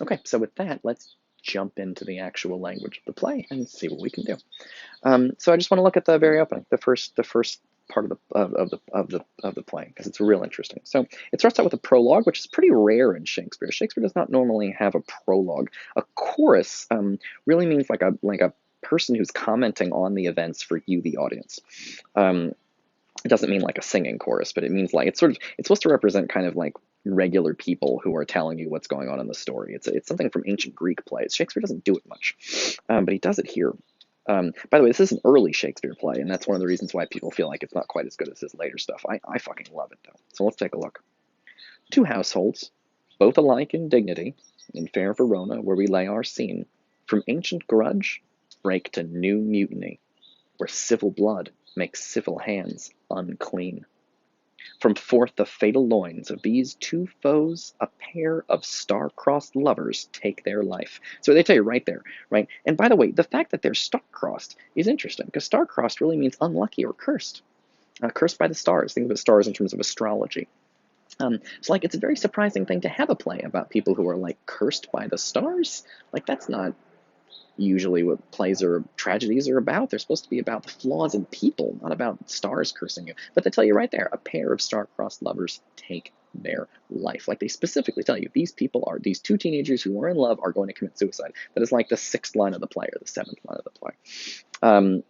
Okay, so with that, let's jump into the actual language of the play and see what we can do. So I just want to look at the very opening, the first part of the play, because it's real interesting. So it starts out with a prologue, which is pretty rare in Shakespeare. Shakespeare does not normally have a prologue. A chorus really means like a person who's commenting on the events for you, the audience. Um, it doesn't mean like a singing chorus, but it means like it's supposed to represent kind of like regular people who are telling you what's going on in the story. It's something from ancient Greek plays. Shakespeare doesn't do it much, but he does it here. By the way, this is an early Shakespeare play, and that's one of the reasons why people feel like it's not quite as good as his later stuff. I fucking love it though. So let's take a look. Two households, both alike in dignity, in fair Verona, where we lay our scene, from ancient grudge break to new mutiny, where civil blood makes civil hands unclean. From forth the fatal loins of these two foes, a pair of star-crossed lovers take their life. So they tell you right there, right? And by the way, the fact that they're star-crossed is interesting, because star-crossed really means unlucky or cursed. Cursed by the stars. Think of the stars in terms of astrology. So like it's a very surprising thing to have a play about people who are like cursed by the stars. Like that's not usually what plays or tragedies are about. They're supposed to be about the flaws in people, not about stars cursing you. But they tell you right there, a pair of star-crossed lovers take their life. Like they specifically tell you, these two teenagers who are in love are going to commit suicide. That is like the sixth line of the play or the seventh line of the play.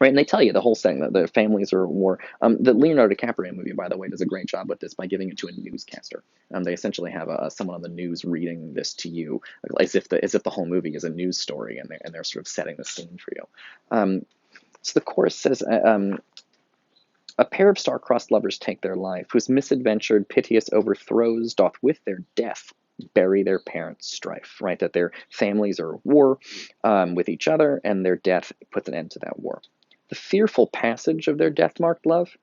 Right, and they tell you the whole thing that their families are at war. The Leonardo DiCaprio movie, by the way, does a great job with this by giving it to a newscaster. They essentially have someone on the news reading this to you, as if the whole movie is a news story, and they're sort of setting the scene for you. So the chorus says, a pair of star-crossed lovers take their life, whose misadventured, piteous overthrows doth with their death bury their parents' strife, right? That their families are at war with each other, and their death puts an end to that war. The fearful passage of their death-marked love,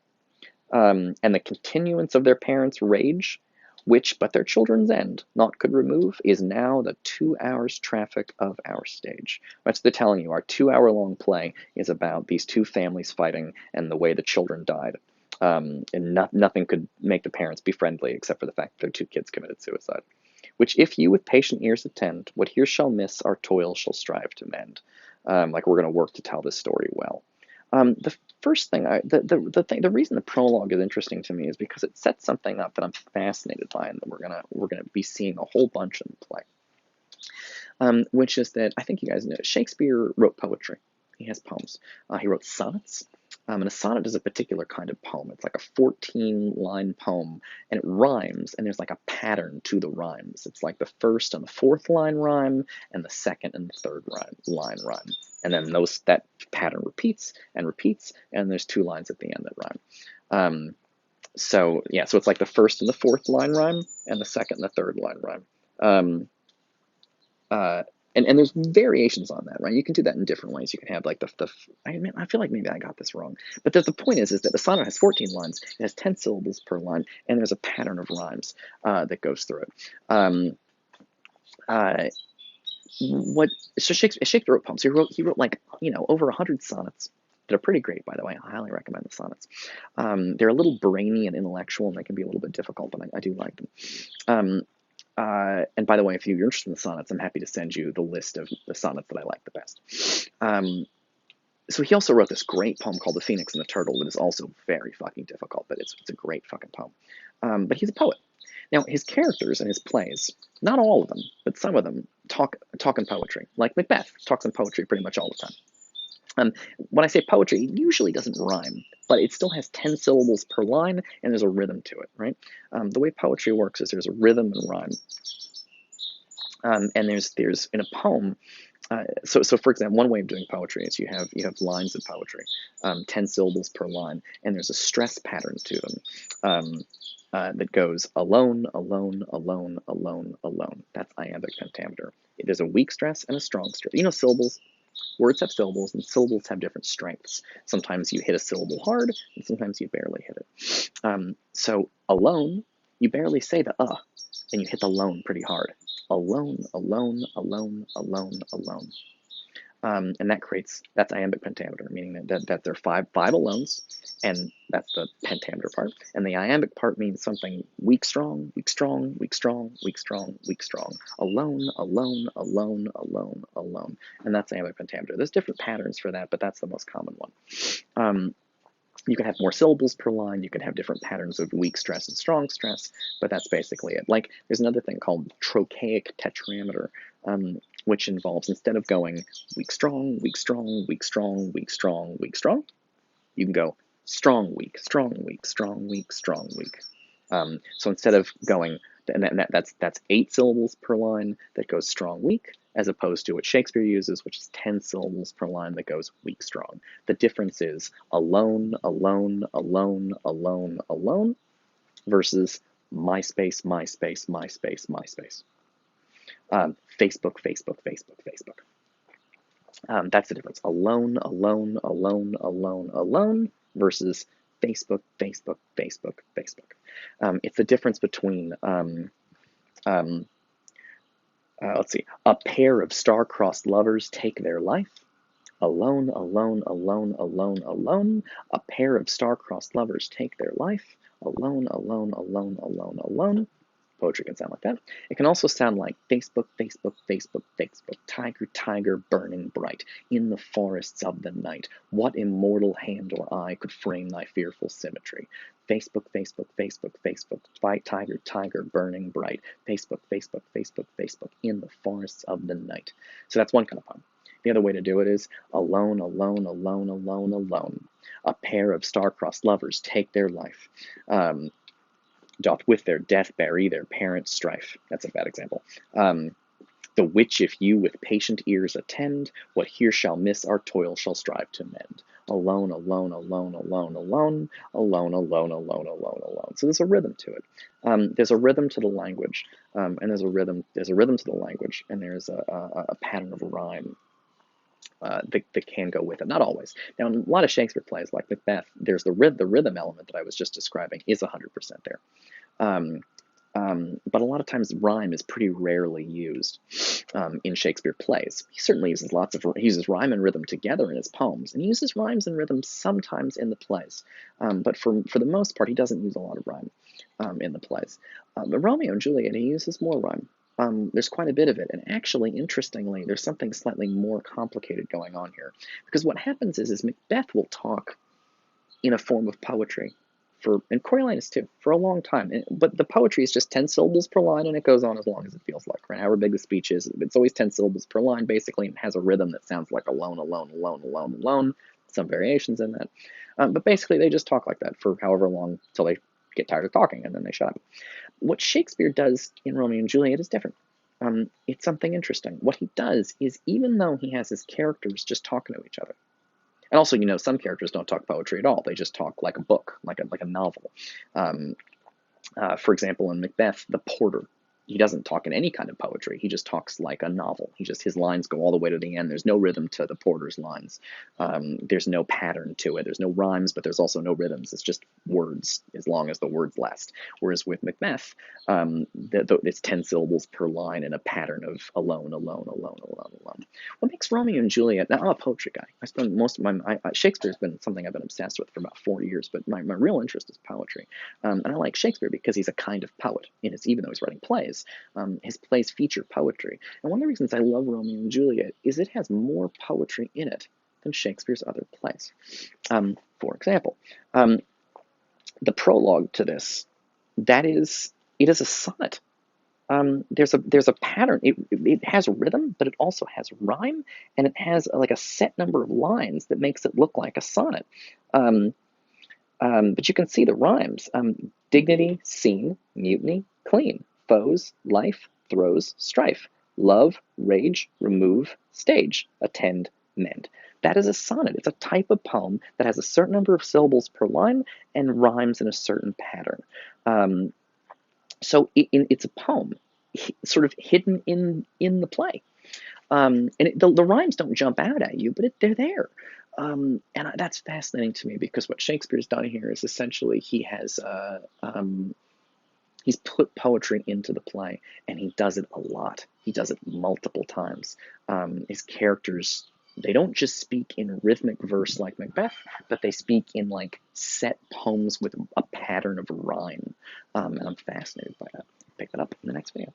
and the continuance of their parents' rage, which but their children's end naught could remove, is now the 2 hours' traffic of our stage. Right, so they're telling you our 2 hour long play is about these two families fighting and the way the children died. And nothing could make the parents be friendly except for the fact that their two kids committed suicide. Which if you with patient ears attend, what here shall miss, our toil shall strive to mend. Like we're going to work to tell this story well. The first thing, the reason the prologue is interesting to me is because it sets something up that I'm fascinated by, and that we're gonna be seeing a whole bunch in the play. Which is that I think you guys know Shakespeare wrote poetry. He has poems. He wrote sonnets. And a sonnet is a particular kind of poem. It's like a 14-line poem, and it rhymes, and there's like a pattern to the rhymes. It's like the first and the fourth line rhyme, and the second and the third line rhyme. And then that pattern repeats and repeats, and there's two lines at the end that rhyme. So it's like the first and the fourth line rhyme, and the second and the third line rhyme. And there's variations on that, right? You can do that in different ways. You can have like I feel like maybe I got this wrong, but the point is that the sonnet has 14 lines, it has 10 syllables per line, and there's a pattern of rhymes that goes through it. So Shakespeare wrote poems. He wrote like over 100 sonnets that are pretty great, by the way. I highly recommend the sonnets. They're a little brainy and intellectual, and they can be a little bit difficult, but I do like them. And by the way, if you're interested in the sonnets, I'm happy to send you the list of the sonnets that I like the best. So he also wrote this great poem called The Phoenix and the Turtle that is also very fucking difficult, but it's a great fucking poem. But he's a poet. Now, his characters in his plays, not all of them, but some of them, talk in poetry. Like Macbeth talks in poetry pretty much all the time. When I say poetry, it usually doesn't rhyme, but it still has 10 syllables per line, and there's a rhythm to it, right? The way poetry works is there's a rhythm and rhyme. And there's in a poem, so for example, one way of doing poetry is you have lines of poetry, 10 syllables per line, and there's a stress pattern to them that goes alone, alone, alone, alone, alone. That's iambic pentameter. There's a weak stress and a strong stress. Syllables. Words have syllables, and syllables have different strengths. Sometimes you hit a syllable hard, and sometimes you barely hit it. So alone, you barely say the and you hit the lone pretty hard. Alone, alone, alone, alone, alone. And that's iambic pentameter, meaning that there are five alones, and that's the pentameter part. And the iambic part means something weak, strong, weak, strong, weak, strong, weak, strong, weak, strong, alone, alone, alone, alone, alone. And that's iambic pentameter. There's different patterns for that, but that's the most common one. You can have more syllables per line. You can have different patterns of weak stress and strong stress, but that's basically it. Like, there's another thing called trochaic tetrameter, which involves, instead of going weak, strong, weak, strong, weak, strong, weak, strong, weak, strong, you can go strong, weak, strong, weak, strong, weak, strong, weak. So instead of going, and that's 8 syllables per line that goes strong, weak, as opposed to what Shakespeare uses, which is 10 syllables per line that goes weak, strong. The difference is alone, alone, alone, alone, alone, versus MySpace, MySpace, MySpace, MySpace. Facebook, Facebook, Facebook, Facebook. That's the difference. Alone, alone, alone, alone, alone, versus Facebook, Facebook, Facebook, Facebook. It's the difference between, let's see, a pair of star-crossed lovers take their life. Alone, alone, alone, alone, alone. A pair of star-crossed lovers take their life. Alone, alone, alone, alone, alone. Poetry can sound like that. It can also sound like Facebook, Facebook, Facebook, Facebook, tiger, tiger, burning bright, in the forests of the night. What immortal hand or eye could frame thy fearful symmetry? Facebook, Facebook, Facebook, Facebook, tiger, tiger, burning bright. Facebook, Facebook, Facebook, Facebook, in the forests of the night. So that's one kind of poem. The other way to do it is alone, alone, alone, alone, alone. A pair of star-crossed lovers take their life. Doth with their death bury their parents' strife. That's a bad example. The which if you with patient ears attend, what here shall miss our toil shall strive to mend. Alone, alone, alone, alone, alone, alone, alone, alone, alone, alone. So there's a rhythm to it. There's a rhythm to the language, and there's a rhythm to the language, and there's a pattern of rhyme that can go with it. Not always. Now, in a lot of Shakespeare plays, like Macbeth, there's the rhythm element that I was just describing is 100% there. But a lot of times rhyme is pretty rarely used in Shakespeare plays. He certainly uses he uses rhyme and rhythm together in his poems, and he uses rhymes and rhythm sometimes in the plays. But for the most part, he doesn't use a lot of rhyme in the plays. But Romeo and Juliet, he uses more rhyme. There's quite a bit of it, and actually, interestingly, there's something slightly more complicated going on here. Because what happens is Macbeth will talk in a form of poetry, and Coriolanus too, for a long time. But the poetry is just 10 syllables per line, and it goes on as long as it feels like. Right? However big the speech is, it's always 10 syllables per line, basically, and has a rhythm that sounds like alone, alone, alone, alone, alone. Some variations in that. But basically, they just talk like that for however long till they get tired of talking, and then they shut up. What Shakespeare does in Romeo and Juliet is different. It's something interesting. What he does is, even though he has his characters just talking to each other, and also, some characters don't talk poetry at all. They just talk like a book, like a novel. For example, in Macbeth, the porter, he doesn't talk in any kind of poetry. He just talks like a novel. His lines go all the way to the end. There's no rhythm to the porter's lines. There's no pattern to it. There's no rhymes, but there's also no rhythms. It's just words, as long as the words last. Whereas with Macbeth, it's 10 syllables per line and a pattern of alone, alone, alone, alone, alone. What makes Romeo and Juliet? Now, I'm a poetry guy. I spend most of my Shakespeare's been something I've been obsessed with for about 4 years, but my real interest is poetry. And I like Shakespeare because he's a kind of poet. Even though he's writing plays, his plays feature poetry. And one of the reasons I love Romeo and Juliet is it has more poetry in it than Shakespeare's other plays. For example, the prologue to this, it is a sonnet. There's a pattern. It has rhythm, but it also has rhyme, and it has like a set number of lines that makes it look like a sonnet. But you can see the rhymes. Dignity, scene, mutiny, clean, foes, life, throes, strife, love, rage, remove, stage, attend, mend. That is a sonnet. It's a type of poem that has a certain number of syllables per line and rhymes in a certain pattern. So it's a poem sort of hidden in the play. And the rhymes don't jump out at you, but they're there. And that's fascinating to me, because what Shakespeare's done here is essentially he's put poetry into the play, and he does it a lot. He does it multiple times. His characters They don't just speak in rhythmic verse like Macbeth, but they speak in like set poems with a pattern of rhyme. And I'm fascinated by that. Pick that up in the next video.